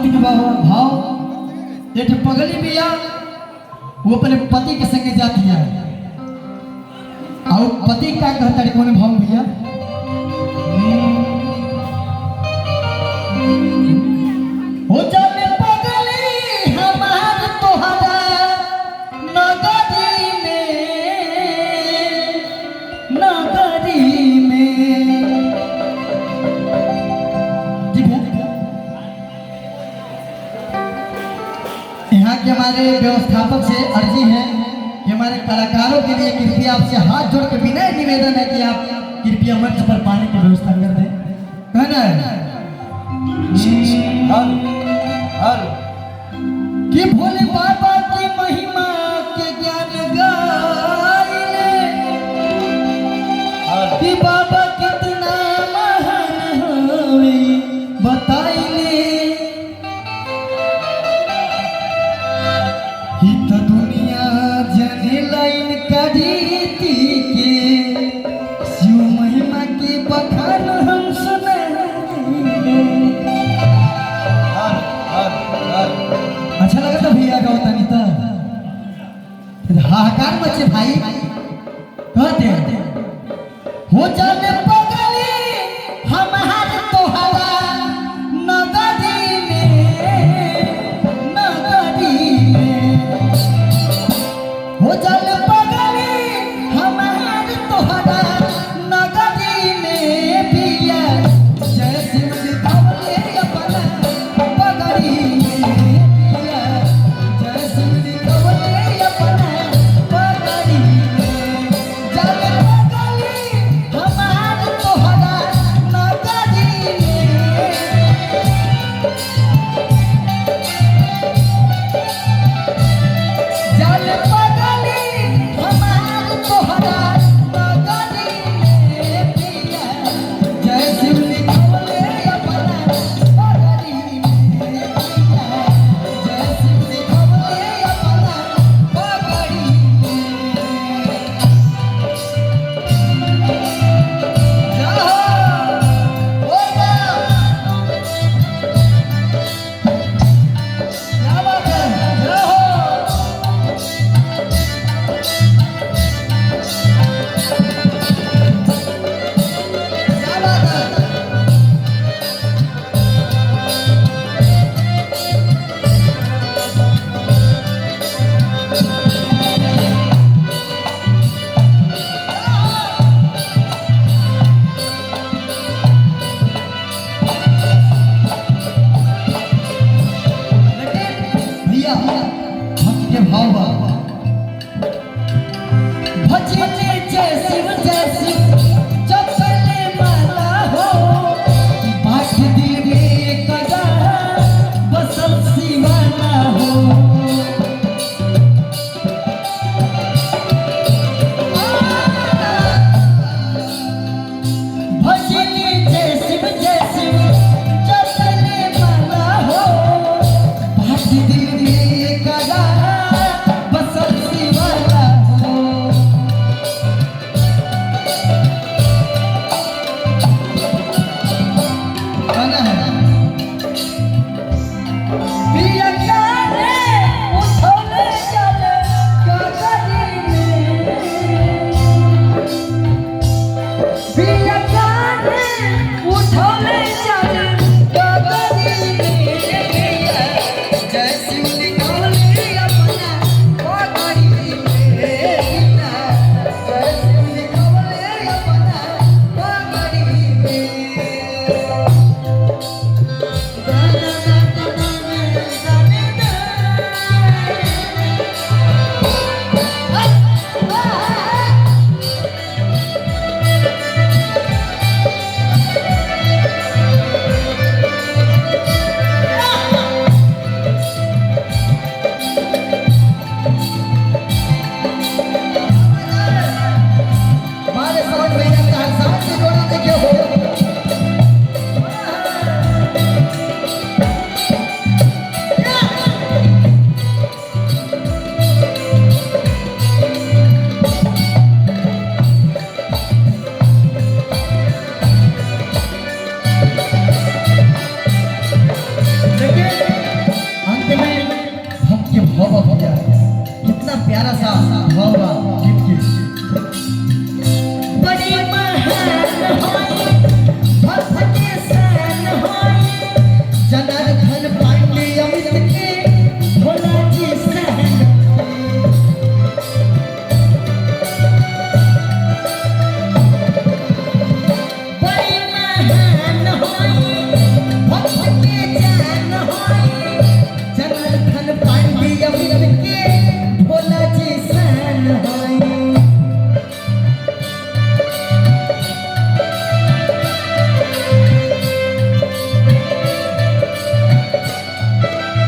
भक्ति के भाव एक पगली बिया वो अपने पति के संगे जाती है और पति का कहता कौन भाव भैया हो जाने पगली हमार तोहरा नगरी में यहाँ के हमारे व्यवस्थापक से अर्जी है कि हमारे कलाकारों के लिए कृपया आपसे हाथ जोड़ के विनय निवेदन है कि आप कृपया मंच पर पानी की व्यवस्था कर दें कि भोले बाबा की महिमा के ज्ञान गाइले कि बाबा कितना महान होवे बताइले ही तो दुनिया जाने लाइन का रीति के शिव महिमा के बखान हम सुने अच्छा लगा था भैया का होता नहीं था हाहाकार मचे भाई कहते हो जाने पगली हमारे तोहरा नगरी में हो जाने पगली हमारे तोहरा नगरी में पिया जय शिव लिखवले अपना पगड़ी बस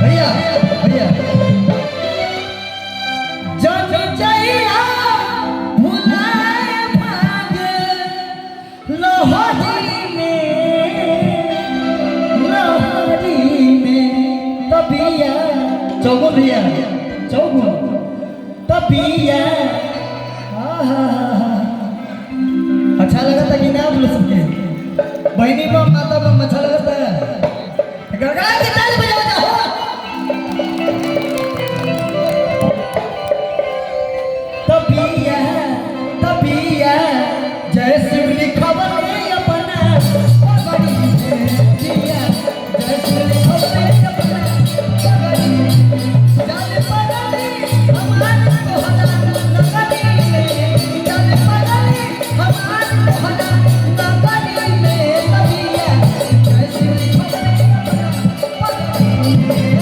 भैया भैया जब जइया भुलाए भागे लोहरी में तबिया चौगुन भैया चौगुन तबिया अच्छा लगा था कि ना बोल सकते बहनी बम माता बम अच्छा लगा था गड़गड़ा के ताली बजाओ जाओ तबिया तबिया जय शिव लिखा बने अपना पगड़ी में दिया जय शिव लिखा बने अपना पगड़ी में जाने पगड़ी हमारे को हटा लगड़ी में जाने पगड़ी हमारे को हटा लगड़ी में तबिया जय शिव लिखा बने अपना पगड़ी में